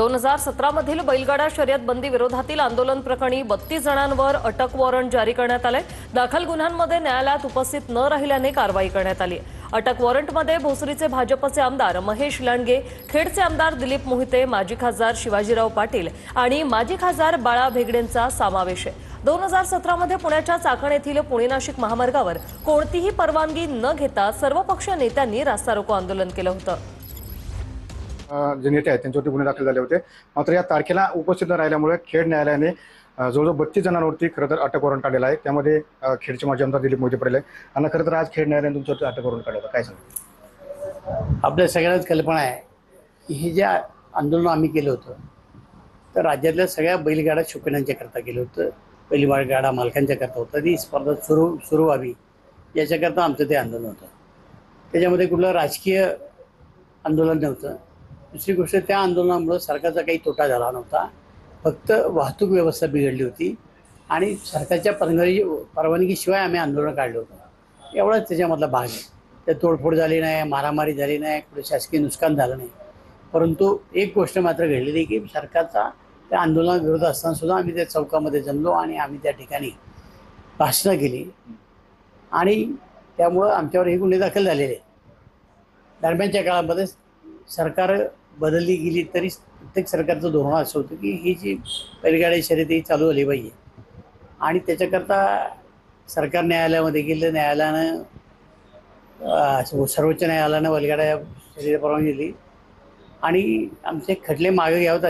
2017 मधील बैलगाडा शर्यत बंदी विरोधातील आंदोलन प्रकरणी 32 जणांवर अटक वॉरंट जारी करण्यात आले। दाखल गुन्ह्यांमध्ये न्यायालयात उपस्थित न राहिल्याने कारवाई करण्यात आली। अटक वॉरंटमध्ये भोसरीचे भाजपचे आमदार महेश लांडगे, खेडचे आमदार दिलीप मोहिते, माजी खासदार शिवाजीराव पाटील आणि माजी खासदार बाळा भेगडेंचा समावेश आहे। 2017 मध्ये पुण्याच्या चाकण येथील पुणे-नाशिक महामार्गावर कोणतीही परवानगी न घेता सर्वपक्षीय नेत्यांनी रास्ता रोको आंदोलन केलं होतं। जे नेते आहेत त्यांच्यावरती गुन्हे दाखल झाले होते। मात्र या तारखेला उपस्थित न राहिल्यामुळे खेड न्यायालयाने जवळजवळ 32 जणांवरती खरं तर अटक वॉरंट काढलेला आहे। त्यामध्ये खेडचे माजी आमदार दिलीप मोहिते पडले आणि खरं तर आज खेड न्यायालयाने तुमच्यावरती अटक वॉरंट काढलं, काय सांगा? आपल्या सगळ्यांनाच कल्पना आहे की हे जे आंदोलन आम्ही केलं होतं तर राज्यातल्या सगळ्या बैलगाडा शौकीनांच्या करता केलं होतं। बैलगाडा मालकांच्या करता होतं। ती स्पर्धा सुरू व्हावी याच्याकरता आमचं ते आंदोलन होतं। त्याच्यामध्ये कुठलं राजकीय आंदोलन नव्हतं। दुसरी गोष्ट, त्या आंदोलनामुळे सरकारचा काही तोटा झाला नव्हता, फक्त वाहतूक व्यवस्था बिघडली होती आणि सरकारच्या परवानगीशिवाय आम्ही आंदोलन काढलं होतं। एवढाच त्याच्यामधला भाग आहे। त्या तोडफोड झाली नाही, मारामारी झाली नाही, कुठे शासकीय नुकसान झालं नाही। परंतु एक गोष्ट मात्र घडलेली की सरकारचा त्या आंदोलनाविरोध असताना सुद्धा आम्ही त्या चौकामध्ये जमलो आणि आम्ही त्या ठिकाणी भाषणं केली आणि त्यामुळं आमच्यावर हे गुन्हे दाखल झालेले आहेत। दरम्यानच्या काळामध्ये सरकार बदलली गेली तरी प्रत्येक सरकारचं धोरण असं होतं की ही जी बैलगाडी शर्यत ही चालू झाली पाहिजे आणि त्याच्याकरता सरकार न्यायालयामध्ये गेलं। न्यायालयानं सर्वोच्च न्यायालयानं बैलगाड्या शर्यत परवानगी दिली आणि आमचे खटले मागे घ्यावेत